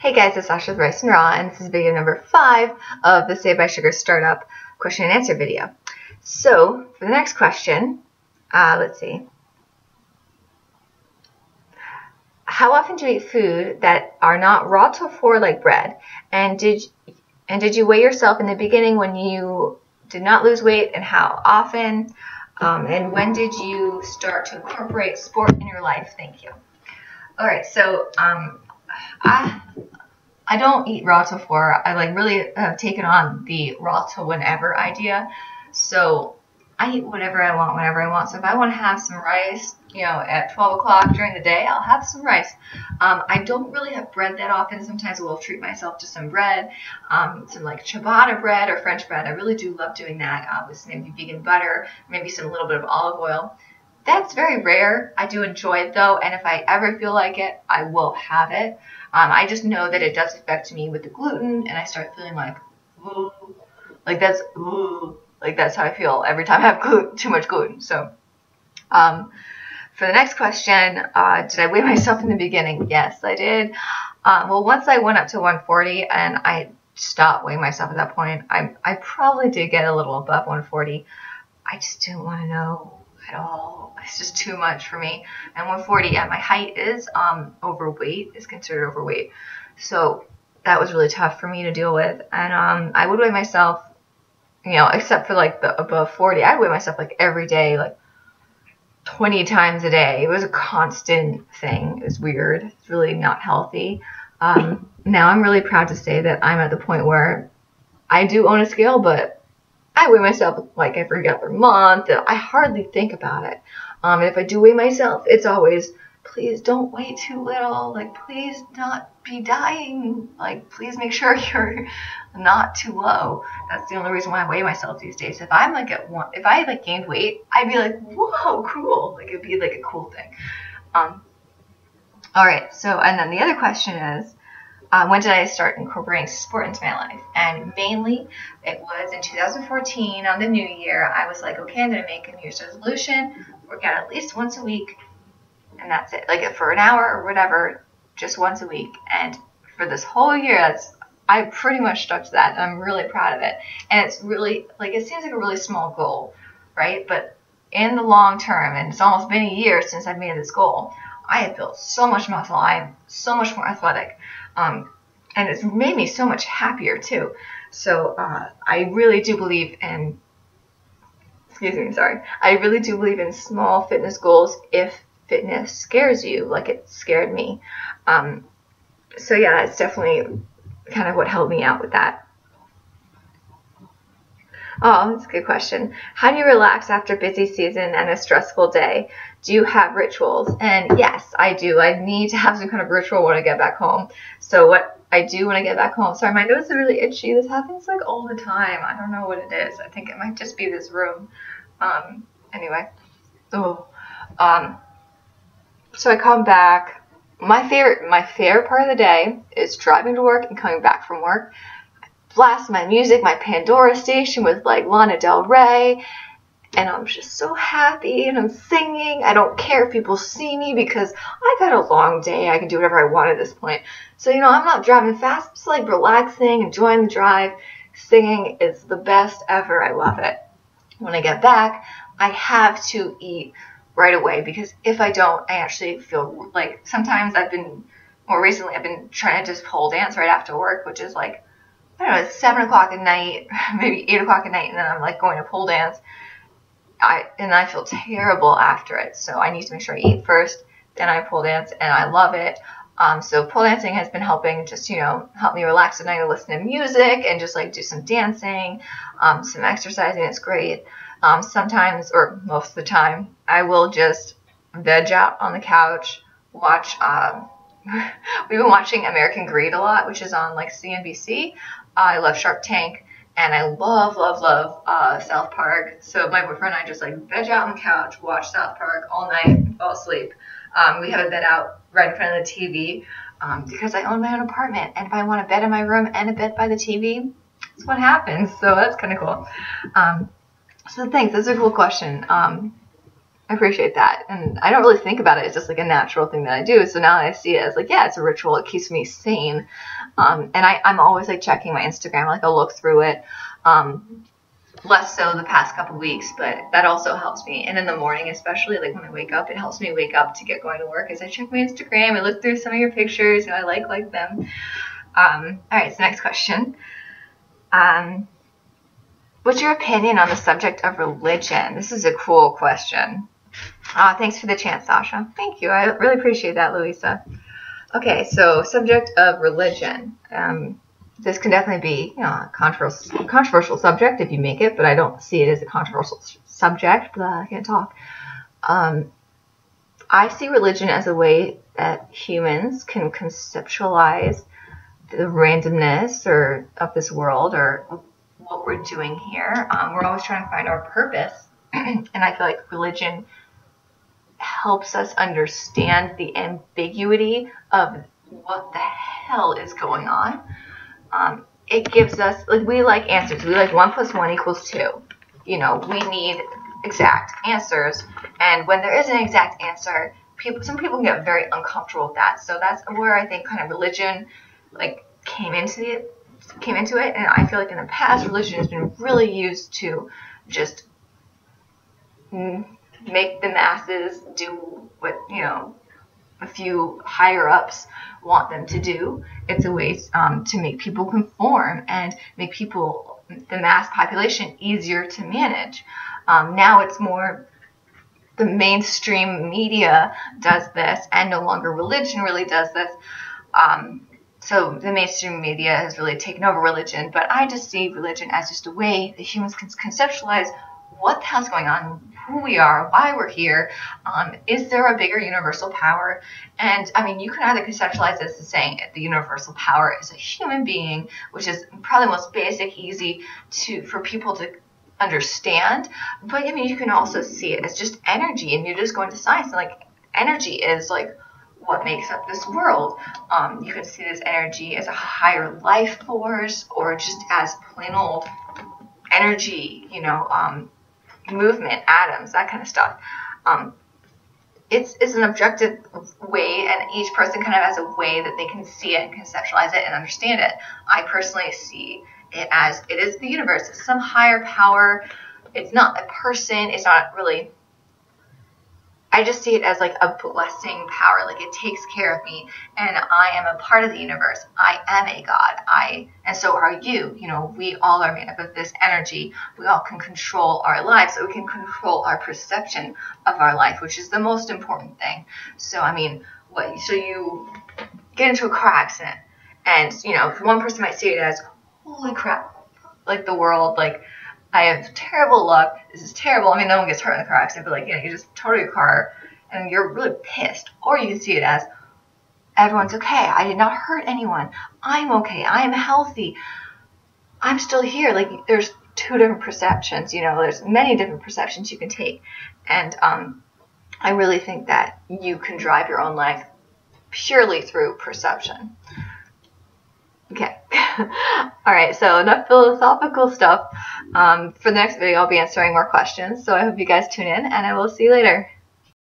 Hey guys, it's Asha with Rice and Raw, and this is video number 5 of the Saved by Sugar Startup question and answer video. So, for the next question, let's see. How often do you eat food that are not raw tofu like bread? And did you weigh yourself in the beginning when you did not lose weight, and how often? And when did you start to incorporate sport in your life? Thank you. Alright, so I don't eat raw tofu. I really have taken on the raw to whenever idea. So I eat whatever I want whenever I want. So if I want to have some rice, at 12 o'clock during the day, I'll have some rice. I don't really have bread that often. Sometimes I will treat myself to some bread, some like ciabatta bread or French bread. I really do love doing that with maybe vegan butter, maybe some little bit of olive oil. That's very rare. I do enjoy it though, and if I ever feel like it, I will have it. I just know that it does affect me with the gluten, and I start feeling like, ooh, that's how I feel every time I have too much gluten. So, for the next question, did I weigh myself in the beginning? Yes, I did. Well, once I went up to 140, and I stopped weighing myself at that point, I probably did get a little above 140. I just didn't want to know at all. It's just too much for me. And 140 at my height is overweight, is considered overweight. So that was really tough for me to deal with. And I would weigh myself, except for like the above 40, I'd weigh myself like every day, like 20 times a day. It was a constant thing. It was weird. It's really not healthy. Now I'm really proud to say that I'm at the point where I do own a scale, but I weigh myself like every other month. I hardly think about it. And if I do weigh myself, it's always, please don't weigh too little. Like, please not be dying. Like, please make sure you're not too low. That's the only reason why I weigh myself these days. If I'm like if I like gained weight, I'd be like, whoa, cool. Like, it'd be like a cool thing. All right. So, and then the other question is, when did I start incorporating sport into my life? And mainly, it was in 2014 on the new year. I was like, okay, I'm going to make a New Year's resolution, work out at least once a week, and that's it. Like for an hour or whatever, just once a week. And for this whole year, I pretty much stuck to that. And I'm really proud of it. And it's really, like, it seems like a really small goal, right? But in the long term, and it's almost been a year since I've made this goal, I have built so much muscle. I'm so much more athletic. And it's made me so much happier too. So I really do believe in, I really do believe in small fitness goals if fitness scares you, like it scared me. So yeah, that's definitely kind of what helped me out with that. Oh, that's a good question. How do you relax after a busy season and a stressful day? Do you have rituals? And yes, I do. I need to have some kind of ritual when I get back home. So what I do when I get back home, sorry, my nose is really itchy. This happens like all the time. I don't know what it is. I think it might just be this room. Anyway. So I come back. My favorite part of the day is driving to work and coming back from work. Blast my music, my Pandora station with like Lana Del Rey, and I'm just so happy, and I'm singing. I don't care if people see me because I've had a long day. I can do whatever I want at this point. So, I'm not driving fast. I'm just like relaxing, enjoying the drive. Singing is the best ever. I love it. When I get back, I have to eat right away because if I don't, I actually feel like sometimes more recently, I've been trying to just pole dance right after work, which is like, I don't know, it's 7 o'clock at night, maybe 8 o'clock at night, and then I'm like going to pole dance. I feel terrible after it, so I need to make sure I eat first, then I pole dance, and I love it. So pole dancing has been helping just, help me relax at night and listen to music and just like do some dancing, some exercising. It's great. Sometimes, or most of the time, I will just veg out on the couch, watch, we've been watching American Greed a lot, which is on like CNBC. I love Shark Tank, and I love South Park. So my boyfriend and I just like veg out on the couch, watch South Park all night, and fall asleep. We have a bed out right in front of the TV because I own my own apartment, and if I want a bed in my room and a bed by the TV, that's what happens. So that's kind of cool. So thanks. That's a cool question. I appreciate that. And I don't really think about it. It's just like a natural thing that I do. So now I see it as like, yeah, it's a ritual. It keeps me sane. And I'm always like checking my Instagram. Like I'll look through it. Less so the past couple weeks, but that also helps me. And in the morning, especially like when I wake up, it helps me wake up to get going to work as I check my Instagram and look through some of your pictures and I like them. All right, so next question. What's your opinion on the subject of religion? This is a cool question. Thanks for the chance, Sasha. Thank you. I really appreciate that, Louisa. Okay, so subject of religion. This can definitely be, a controversial subject if you make it, but I don't see it as a controversial subject. I can't talk. I see religion as a way that humans can conceptualize the randomness of this world or what we're doing here. We're always trying to find our purpose, and I feel like religion helps us understand the ambiguity of what the hell is going on. It gives us, like, we like answers. We like 1 + 1 = 2. We need exact answers. And when there is an exact answer, some people get very uncomfortable with that. So that's where I think kind of religion, like, came into it. And I feel like in the past, religion has been really used to just make the masses do what, a few higher ups want them to do. It's a way to make people conform and make the mass population, easier to manage. Now it's more the mainstream media does this, and no longer religion really does this. So the mainstream media has really taken over religion, but I just see religion as just a way that humans can conceptualize what the hell's going on, who we are, why we're here. Is there a bigger universal power? And I mean, you can either conceptualize this as saying the universal power is a human being, which is probably the most basic, easy for people to understand. But I mean, you can also see it as just energy, and you're just going to science, and like energy is like what makes up this world. You can see this energy as a higher life force, or just as plain old energy, movement, atoms, that kind of stuff. It's an objective way, and each person kind of has a way that they can see it and conceptualize it and understand it. I personally see it as it is the universe. It's some higher power. It's not a person. It's not really. I just see it as like a blessing power. Like it takes care of me, and I am a part of the universe. I am a God. And so are you. We all are made up of this energy. We all can control our lives, so we can control our perception of our life, which is the most important thing. So I mean, so you get into a car accident, and one person might see it as, holy crap, like the world, like, I have terrible luck. This is terrible. I mean, no one gets hurt in a car accident, but you just total your car and you're really pissed. Or you can see it as, everyone's okay. I did not hurt anyone. I'm okay. I am healthy. I'm still here. Like, there's two different perceptions. There's many different perceptions you can take. And I really think that you can drive your own life purely through perception. Okay. All right, so enough philosophical stuff. For the next video, I'll be answering more questions. So I hope you guys tune in, and I will see you later.